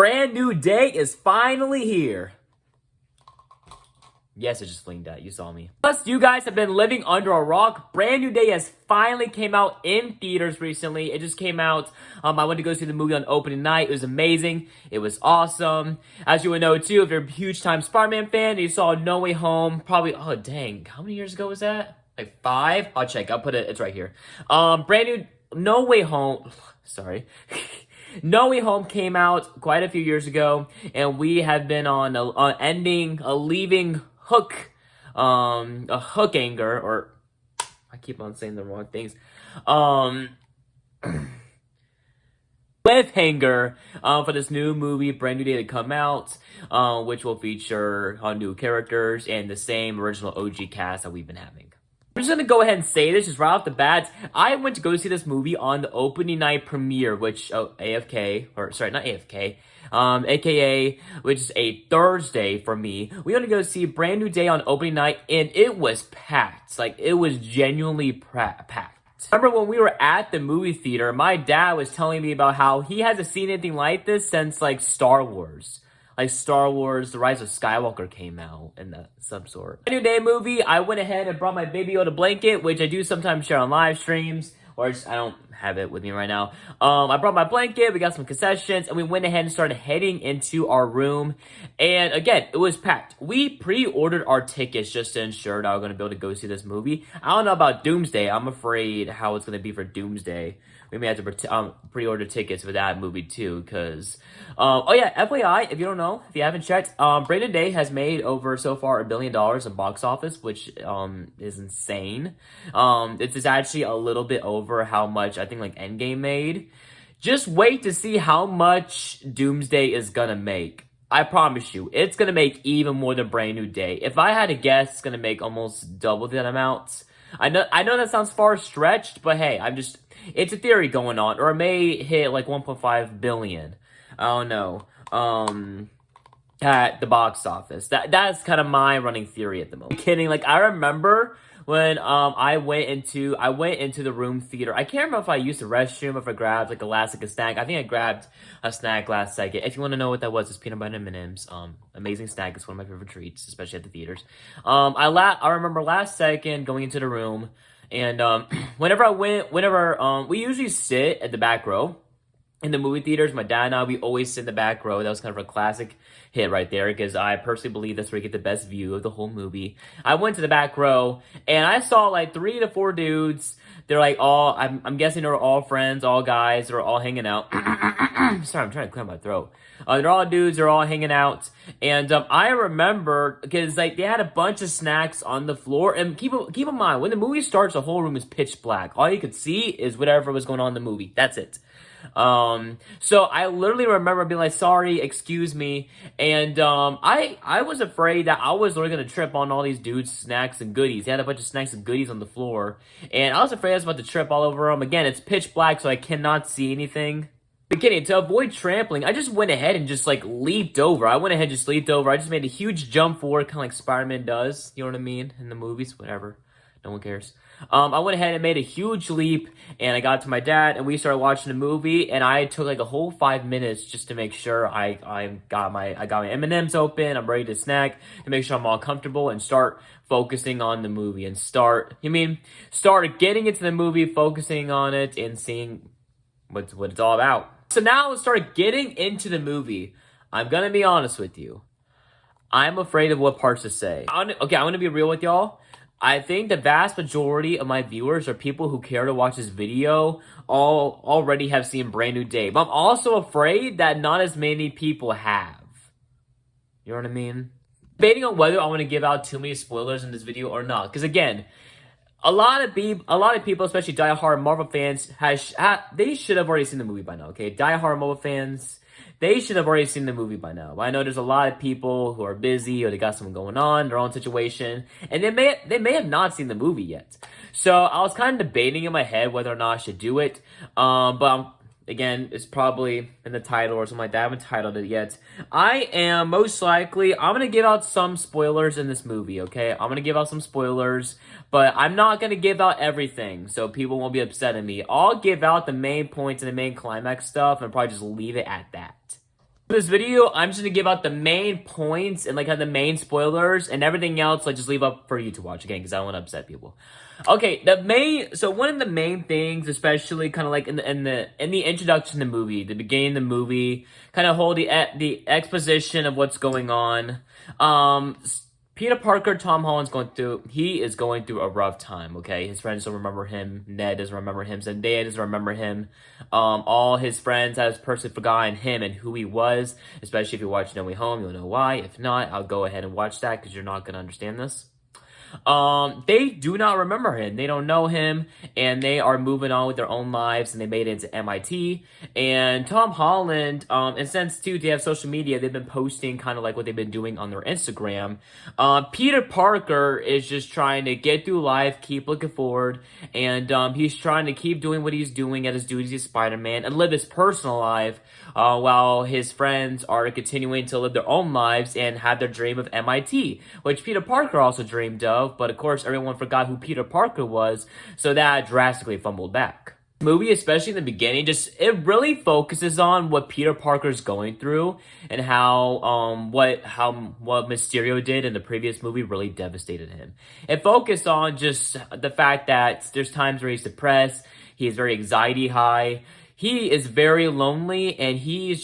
Brand new day is finally here. Yes, I just flinged that. You saw me. Plus, you guys have been living under a rock. Brand New Day has finally came out in theaters recently. It just came out. I went to go see the movie on opening night. It was amazing. It was awesome. As you would know, too, if you're a huge-time Spider-Man fan, you saw No Way Home. Probably, oh, dang. How many years ago was that? Like 5? I'll check. I'll put it. It's right here. Brand new No Way Home. Sorry. No Way Home came out quite a few years ago, and we have been on a leaving hook, a hook anger, or I keep on saying the wrong things, cliffhanger for this new movie, Brand New Day, to come out, which will feature new characters and the same original OG cast that we've been having. I'm just gonna go ahead and say this just right off the bat. I went to go see this movie on the opening night premiere, which AFK, or sorry, not AFK, aka which is a Thursday for me. We went to go see Brand New Day on opening night, and it was packed. Like, it was genuinely packed. Remember when we were at the movie theater, my dad was telling me about how he hasn't seen anything like this since like Star Wars. Like Star Wars, The Rise of Skywalker came out in some sort. Brand New Day movie, I went ahead and brought my Baby Yoda blanket, which I do sometimes share on live streams, or just, I don't have it with me right now. I brought my blanket, we got some concessions, and we went ahead and started heading into our room. And again, it was packed. We pre-ordered our tickets just to ensure that I was going to be able to go see this movie. I don't know about Doomsday. I'm afraid how it's going to be for Doomsday. We may have to pre-order tickets for that movie too, because, oh yeah, FYI, if you don't know, if you haven't checked, Brand New Day has made over, so far, $1 billion in box office, which, is insane. It's actually a little bit over how much, I think, like, Endgame made. Just wait to see how much Doomsday is gonna make. I promise you, it's gonna make even more than Brand New Day. If I had to guess, it's gonna make almost double that amount. I know that sounds far stretched, but hey, it's a theory going on, or it may hit like 1.5 billion. I don't know. At the box office. That's kind of my running theory at the moment. I'm kidding. Like, I remember when I went into the room theater. I can't remember if I used the restroom or if I grabbed like a snack. I think I grabbed a snack last second. If you want to know what that was, it's peanut butter M&Ms. Amazing snack. It's one of my favorite treats, especially at the theaters. I remember last second going into the room, and whenever we usually sit at the back row. In the movie theaters, my dad and I, we always sit in the back row. That was kind of a classic hit right there, because I personally believe that's where you get the best view of the whole movie. I went to the back row, and I saw like 3 to 4 dudes. They're like all, I'm guessing they're all friends, all guys. They're all hanging out. Sorry, I'm trying to clear my throat. They're all dudes. They're all hanging out. And I remember, because like they had a bunch of snacks on the floor. And keep in mind, when the movie starts, the whole room is pitch black. All you could see is whatever was going on in the movie. That's it. So I literally remember being like, sorry, excuse me, and, I was afraid that I was literally gonna trip on all these dudes' snacks and goodies. They had a bunch of snacks and goodies on the floor, and I was afraid I was about to trip all over them. Again, it's pitch black, so I cannot see anything. Beginning to avoid trampling, I just went ahead and just like leaped over. I just made a huge jump forward, kind of like Spiderman does, you know what I mean, in the movies, whatever. No one cares. I went ahead and made a huge leap, and I got to my dad, and we started watching the movie, and I took like a whole 5 minutes just to make sure I got my M&Ms open, I'm ready to snack, to make sure I'm all comfortable, and start focusing on the movie, and start getting into the movie, focusing on it, and seeing what it's all about. So now let's start getting into the movie. I'm gonna be honest with you. I'm afraid of what parts to say. Okay, I'm gonna be real with y'all. I think the vast majority of my viewers are people who care to watch this video already have seen Brand New Day. But I'm also afraid that not as many people have. You know what I mean? Debating on whether I want to give out too many spoilers in this video or not. Because again, a lot of people, especially diehard Marvel fans, they should have already seen the movie by now, okay? Diehard Marvel fans, they should have already seen the movie by now. But I know there's a lot of people who are busy, or they got something going on, their own situation, and they may have not seen the movie yet. So I was kind of debating in my head whether or not I should do it. Again, it's probably in the title or something like that. I haven't titled it yet. I'm going to give out some spoilers in this movie, okay? I'm going to give out some spoilers, but I'm not going to give out everything, so people won't be upset at me. I'll give out the main points and the main climax stuff, and probably just leave it at that. For this video, I'm just gonna give out the main points and like have the main spoilers, and everything else like just leave up for you to watch again because I don't want to upset people. Okay, so one of the main things, especially kind of like in the introduction to the movie, the beginning of the movie, kind of hold the exposition of what's going on. Peter Parker, Tom Holland's he is going through a rough time, okay? His friends don't remember him. Ned doesn't remember him. Zendaya doesn't remember him. All his friends have personally forgotten him and who he was, especially if you watch No Way Home, you'll know why. If not, I'll go ahead and watch that because you're not going to understand this. They do not remember him. They don't know him, and they are moving on with their own lives, and they made it into MIT. And Tom Holland, and since too they have social media, they've been posting kind of like what they've been doing on their Instagram. Peter Parker is just trying to get through life, keep looking forward, and he's trying to keep doing what he's doing at his duties as Spider-Man and live his personal life, while his friends are continuing to live their own lives and have their dream of MIT, which Peter Parker also dreamed of. But of course, everyone forgot who Peter Parker was, so that drastically fumbled back. The movie, especially in the beginning, it really focuses on what Peter Parker's going through and how what Mysterio did in the previous movie really devastated him. It focused on just the fact that there's times where he's depressed, he is very anxiety high. He is very lonely, and he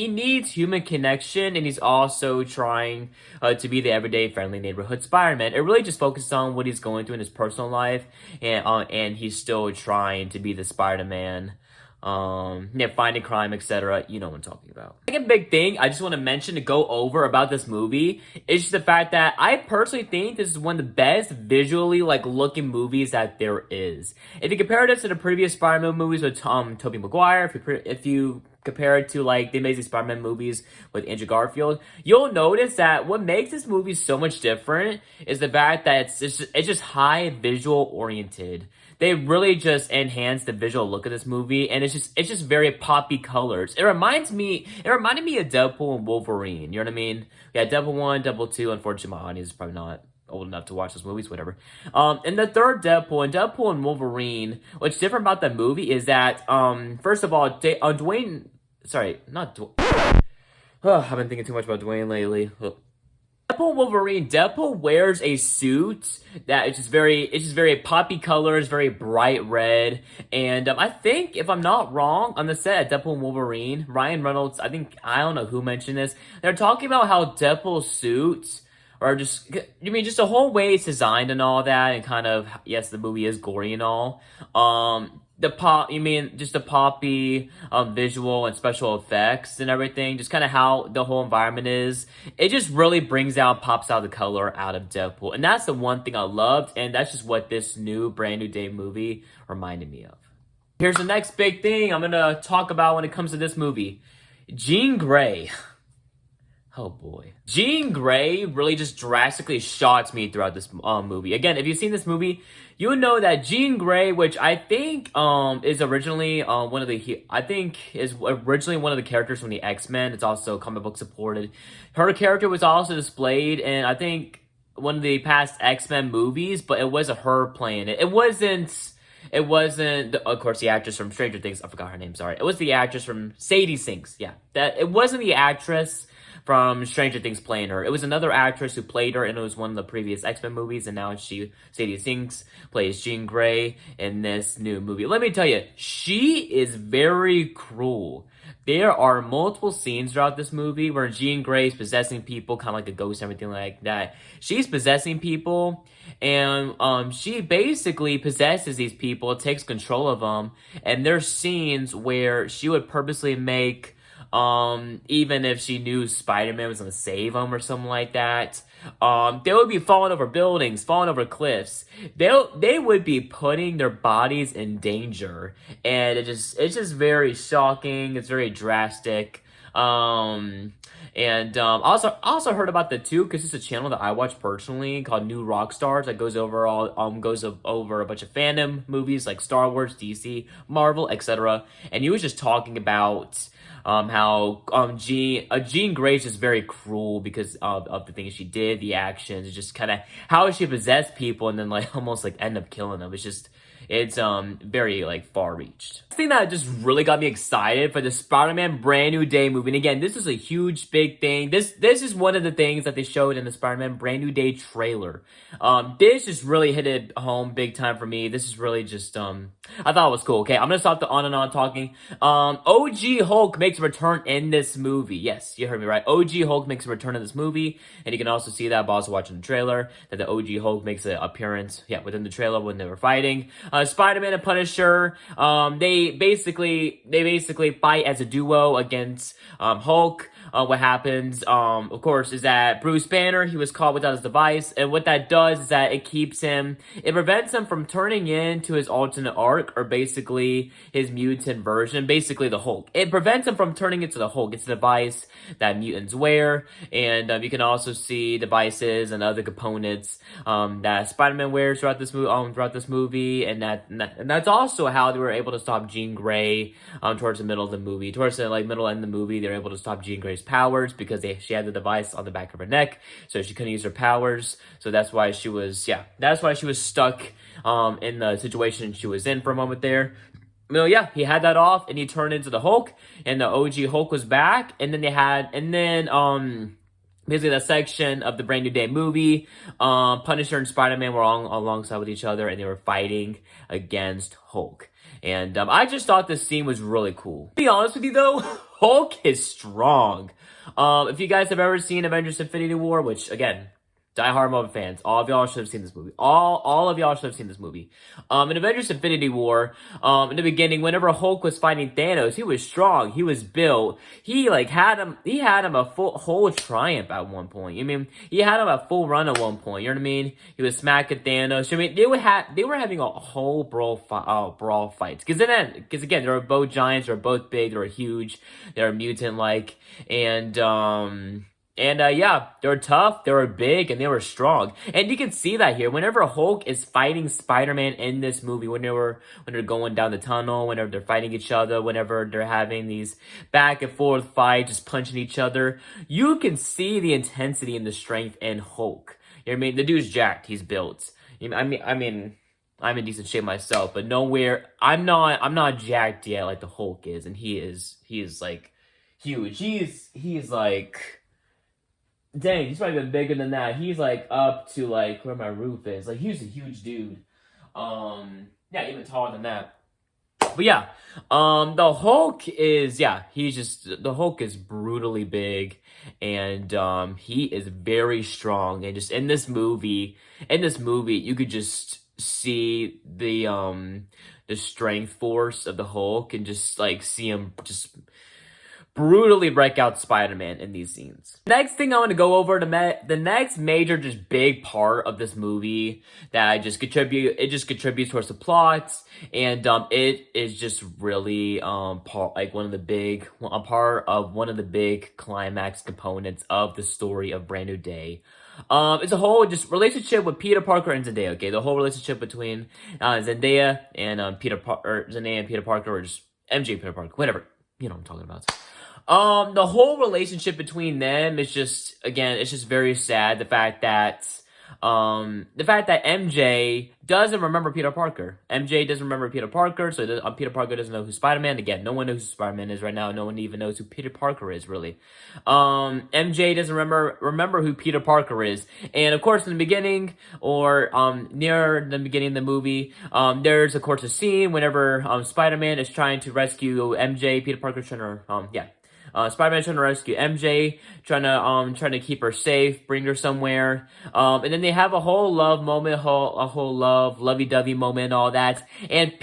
needs human connection, and he's also trying to be the everyday friendly neighborhood Spider-Man. It really just focuses on what he's going through in his personal life, and he's still trying to be the Spider-Man. Finding crime, etc. You know what I'm talking about. Second big thing I just want to mention to go over about this movie is just the fact that I personally think this is one of the best visually looking movies that there is. If you compare this to the previous Spider-Man movies with Tobey Maguire, if you compare it to the Amazing Spider-Man movies with Andrew Garfield, you'll notice that what makes this movie so much different is the fact that it's just high visual oriented. They really just enhance the visual look of this movie, and it's just very poppy colors. It reminded me of Deadpool and Wolverine. You know what I mean? Yeah, Deadpool 1, Deadpool 2. Unfortunately, my audience is probably not old enough to watch those movies, whatever. And the third Deadpool and Wolverine, what's different about that movie is that, first of all, Dwayne... Sorry, not Dwayne... I've been thinking too much about Dwayne lately. Deadpool Wolverine, Deadpool wears a suit that it's just very poppy colors, very bright red, and I think, if I'm not wrong, on the set of Deadpool and Wolverine, Ryan Reynolds, I don't know who mentioned this, they're talking about how Deadpool's suits are just the whole way it's designed and all that, and kind of, yes, the movie is gory and all, the poppy visual and special effects and everything, just kind of how the whole environment is. It just really pops out the color out of Deadpool. And that's the one thing I loved, and that's just what this brand new day movie reminded me of. Here's the next big thing I'm gonna talk about when it comes to this movie. Jean Grey. Oh boy. Jean Grey really just drastically shocks me throughout this movie. Again, if you've seen this movie, you would know that Jean Grey, which I think is originally one of the characters from the X-Men. It's also comic book supported. Her character was also displayed in, I think, one of the past X-Men movies, but it wasn't her playing it. It wasn't, of course, the actress from Stranger Things. I forgot her name, sorry. It was the actress from Sadie Sinks. Yeah, it wasn't the actress from Stranger Things playing her. It was another actress who played her, and it was one of the previous X-Men movies, and now Sadie Sinks plays Jean Grey in this new movie. Let me tell you, she is very cruel. There are multiple scenes throughout this movie where Jean Grey is possessing people, kind of like a ghost and everything like that. She's possessing people, and she basically possesses these people, takes control of them, and there's scenes where she would purposely make even if she knew Spider-Man was gonna save them or something like that, they would be falling over buildings, falling over cliffs. They would be putting their bodies in danger, and it's just very shocking. It's very drastic. Also heard about the two because it's a channel that I watch personally called New Rockstars that goes over a bunch of fandom movies like Star Wars, DC, Marvel, etc. And he was just talking about how Jean Grey is just very cruel because of the things she did, the actions, just kind of how she possessed people and then almost end up killing them. it's very like far-reached. The thing that just really got me excited for the Spider-Man Brand New Day movie, and again, this is a huge big thing. This is one of the things that they showed in the Spider-Man Brand New Day trailer. This just really hit it home big time for me. This is really just I thought it was cool. Okay, I'm gonna stop the on and on talking. OG Hulk makes a return in this movie. Yes, you heard me right. OG Hulk makes a return in this movie, and you can also see that by also watching the trailer that the OG Hulk makes an appearance. Yeah, within the trailer when they were fighting. Spider-Man and Punisher. They basically fight as a duo against Hulk. What happens, of course, is that Bruce Banner, he was caught without his device, and what that does is that it prevents him from turning into his alternate arc, or basically his mutant version, basically the Hulk. It prevents him from turning into the Hulk. It's a device that mutants wear, and you can also see devices and other components that Spider-Man wears throughout this movie, and that's also how they were able to stop Jean Grey towards the middle of the movie. Towards the middle end of the movie, they were able to stop Jean Grey's powers because she had the device on the back of her neck, so she couldn't use her powers. So that's why she was stuck in the situation she was in for a moment there. Well, yeah, he had that off and he turned into the Hulk, and the OG Hulk was back, and then basically that section of the Brand New Day movie, Punisher and Spider-Man were alongside with each other, and they were fighting against Hulk. And I just thought this scene was really cool. To be honest with you though, Hulk is strong. If you guys have ever seen Avengers Infinity War, which again, die-hard Marvel fans, all of y'all should have seen this movie. All of y'all should have seen this movie. In Avengers Infinity War, in the beginning, whenever Hulk was fighting Thanos, he was strong. He was built. He had him a whole triumph at one point. I mean, he had him a full run at one point. You know what I mean? He was smacking Thanos. I mean, they were having a whole brawl fights. Because again, they were both giants. They were both big. They were huge. They were mutant-like. Yeah, they were tough, they were big, and they were strong. And you can see that here. Whenever Hulk is fighting Spider-Man in this movie, when they're going down the tunnel, whenever they're fighting each other, whenever they're having these back and forth fights, just punching each other, you can see the intensity and the strength in Hulk. You know what I mean? The dude's jacked, he's built. I mean, I'm in decent shape myself, but nowhere, I'm not jacked yet like the Hulk is, and he is like huge. He's like, dang, he's probably been bigger than that. He's like up to like where my roof is. Like he's a huge dude. Yeah, even taller than that. But yeah, the Hulk is the Hulk is brutally big, and he is very strong. And just in this movie, you could just see the strength force of the Hulk, and just like see him just brutally break out Spider-Man in these scenes. Next thing I want to go over, the next major just big part of this movie that contributes towards the plot, and it is just really part of one of the big climax components of the story of Brand New Day. It's a whole just relationship with Peter Parker and Zendaya. Okay, the whole relationship between Zendaya and Peter Parker, or just MJ Peter Parker, whatever. You know what I'm talking about. The whole relationship between them is just, again, it's just very sad. The fact that MJ doesn't remember Peter Parker. MJ doesn't remember Peter Parker, so Peter Parker doesn't know who Spider-Man. Again, no one knows who Spider-Man is right now. No one even knows who Peter Parker is, really. MJ doesn't remember who Peter Parker is. And of course, in the beginning, or near the beginning of the movie, there's of course a scene whenever Spider-Man is trying to rescue MJ. Peter Parker's trying to Spider-Man trying to rescue MJ, trying to keep her safe, bring her somewhere. And then they have a whole love moment, a whole lovey-dovey moment, and all that. And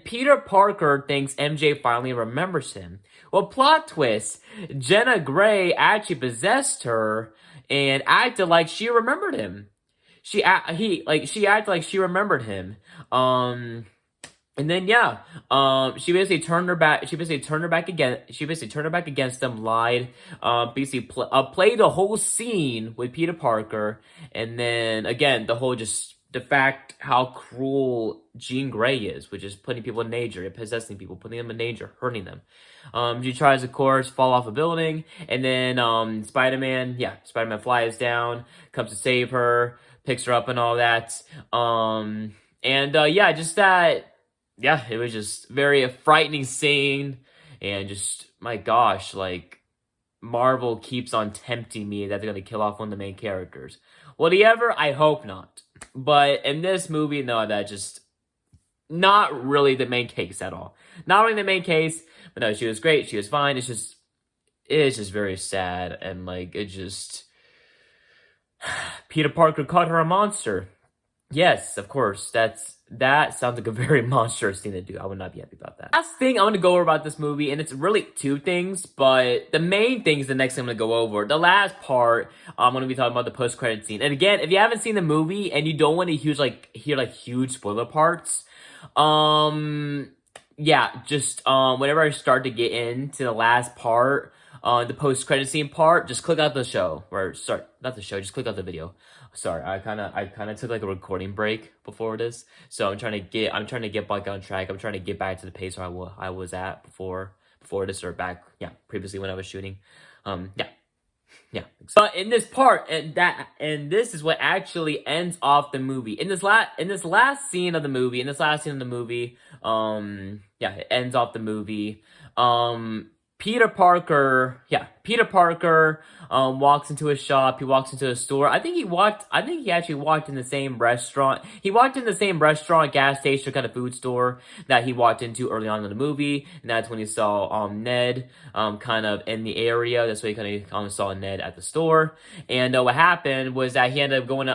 Peter Parker thinks MJ finally remembers him. Well, plot twist, Jenna Grey actually possessed her and acted like she remembered him. She acted like she remembered him. And then she basically turned her back. She basically turned her back against them. Lied. Played the whole scene with Peter Parker, and then again the fact how cruel Jean Grey is, which is putting people in danger, possessing people, putting them in danger, hurting them. She tries, of course, fall off a building, and then Spider-Man flies down, comes to save her, picks her up, and all that. And yeah, just that, yeah, it was just very frightening scene. And just, my gosh, like, Marvel keeps on tempting me that they're going to kill off one of the main characters. Will he ever? I hope not. But in this movie, no, that just not really the main case at all. Not really the main case, but no, she was great. She was fine. It's just very sad. And like, it just, Peter Parker called her a monster. Yes, of course. That sounds like a very monstrous thing to do. I would not be happy about that. Last thing I want to go over about this movie, and it's really two things, but the main thing is the next thing I'm going to go over. The last part, I'm going to be talking about the post-credit scene. And again, if you haven't seen the movie and you don't want to hear huge spoiler parts, yeah, just whenever I start to get into the last part, the post-credit scene part, just click out the show. Not the show, just click out the video. Sorry, I kind of took like a recording break before this, so I'm trying to get back on track. I'm trying to get back to the pace where I was at before this, or back, yeah, previously when I was shooting. Yeah. But in this part, and this is what actually ends off the movie. In this last scene of the movie, yeah, it ends off the movie. Peter Parker walks into a shop. He walks into a store. I think he actually walked in the same restaurant. He walked in the same restaurant, gas station, kind of food store that he walked into early on in the movie. And that's when he saw Ned kind of in the area. That's when he kind of saw Ned at the store. And what happened was that he ended up going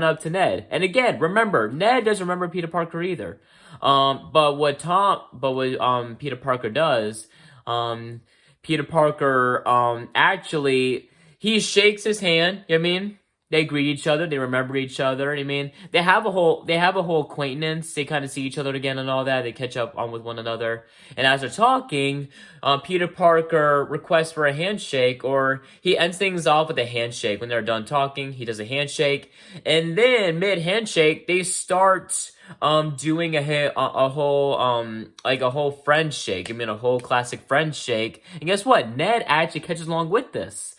up to Ned. And again, remember, Ned doesn't remember Peter Parker either. But what Peter Parker does, Peter Parker, actually, he shakes his hand, you know what I mean? They greet each other, they remember each other, you know what I mean? They have a whole acquaintance, they kind of see each other again and all that, they catch up on with one another. And as they're talking, Peter Parker requests for a handshake, or he ends things off with a handshake. When they're done talking, he does a handshake, and then mid-handshake, they start doing a whole friend shake. I mean, a whole classic friend shake. And guess what? Ned actually catches along with this.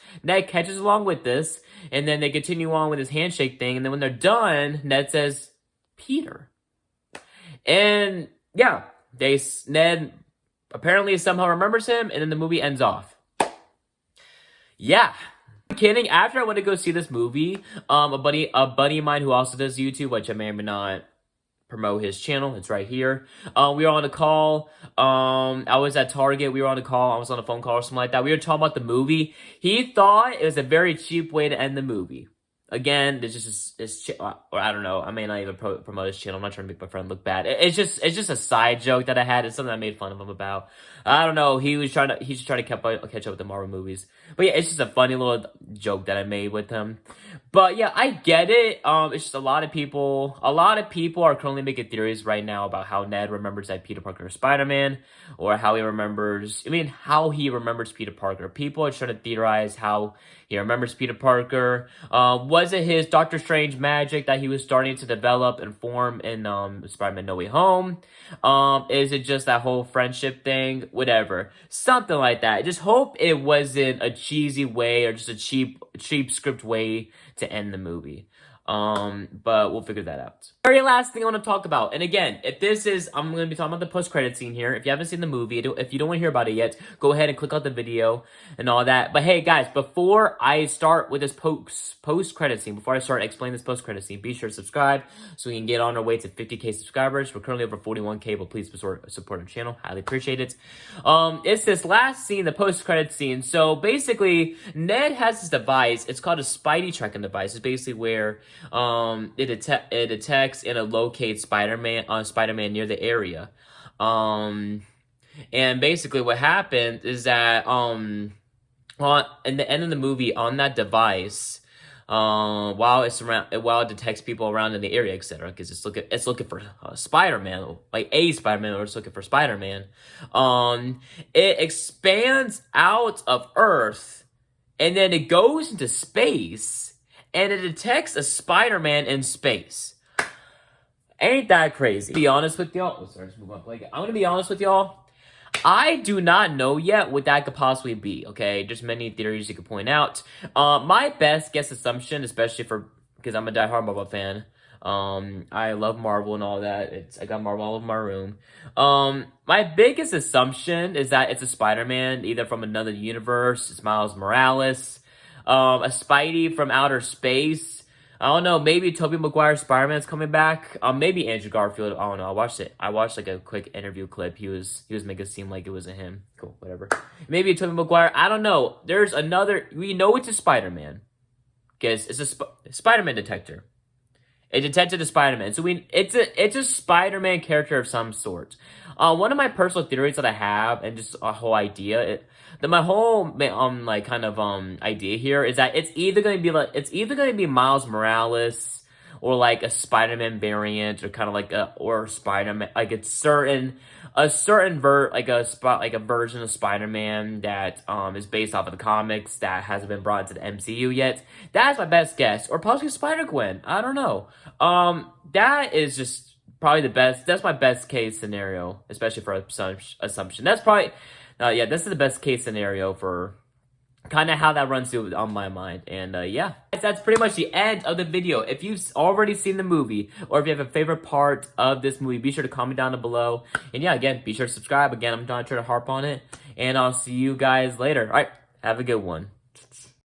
And then they continue on with his handshake thing. And then when they're done, Ned says, Peter. And yeah, Ned apparently somehow remembers him, and then the movie ends off. Yeah. I'm kidding. After I went to go see this movie, a buddy of mine who also does YouTube, which I may or may not promote his channel, it's right here. We were on a call. I was at Target. We were on a call. I was on a phone call or something like that. We were talking about the movie. He thought it was a very cheap way to end the movie. Again, or I don't know. I may not even promote his channel. I'm not trying to make my friend look bad. It's just a side joke that I had. It's something I made fun of him about. I don't know. He's just trying to catch up with the Marvel movies. But yeah, it's just a funny little joke that I made with him. But yeah, I get it. It's just a lot of people are currently making theories right now about how Ned remembers that Peter Parker is Spider-Man, or how he remembers Peter Parker. People are trying to theorize how he remembers Peter Parker. Was it his Doctor Strange magic that he was starting to develop and form in Spider-Man No Way Home? Is it just that whole friendship thing? Whatever. Something like that. I just hope it wasn't a cheesy way or just a cheap script way to end the movie. But we'll figure that out. Very last thing I want to talk about, and again, I'm going to be talking about the post-credit scene here. If you haven't seen the movie, if you don't want to hear about it yet, go ahead and click out the video and all that. But hey, guys, before I start with this post-credit scene, before I start explaining this post-credit scene, be sure to subscribe so we can get on our way to 50K subscribers. We're currently over 41K, but please support our channel. Highly appreciate it. It's this last scene, the post-credit scene. So basically, Ned has this device. It's called a Spidey tracking device. It's basically where it detects and it locates Spider-Man near the area. And basically what happened is that in the end of the movie, on that device, while it detects people around in the area, etc., because it's looking for Spider-Man, like a Spider-Man, or it's looking for Spider-Man. It expands out of Earth, and then it goes into space, and it detects a Spider-Man in space. Ain't that crazy? To be honest with y'all, I'm gonna be honest with y'all. I do not know yet what that could possibly be, okay? There's many theories you could point out. My best guess assumption, especially because I'm a diehard Marvel fan, I love Marvel and all that. I got Marvel all over my room. My biggest assumption is that it's a Spider-Man, either from another universe. It's Miles Morales, a Spidey from outer space. I don't know. Maybe Tobey Maguire's Spider-Man's coming back. Maybe Andrew Garfield. I don't know. I watched it. I watched like a quick interview clip. He was making it seem like it wasn't him. Cool, whatever. Maybe Tobey Maguire. I don't know. There's another. We know it's a Spider-Man because it's a Spider-Man detector. It detected a Spider-Man. So it's a Spider-Man character of some sort. One of my personal theories that I have, and just a whole idea, my whole idea here is that it's either gonna be Miles Morales or like a Spider-Man variant, or kind of like or Spider-Man, like a version of Spider-Man that is based off of the comics that hasn't been brought into the MCU yet. That's my best guess, or possibly Spider-Gwen. I don't know. That is just probably the best. That's my best case scenario, especially for assumption. That's probably, this is the best case scenario for kind of how that runs through on my mind. And yeah, that's pretty much the end of the video. If you've already seen the movie, or if you have a favorite part of this movie, be sure to comment down below. And yeah, again, be sure to subscribe. Again, I'm not trying to harp on it, and I'll see you guys later. All right, have a good one.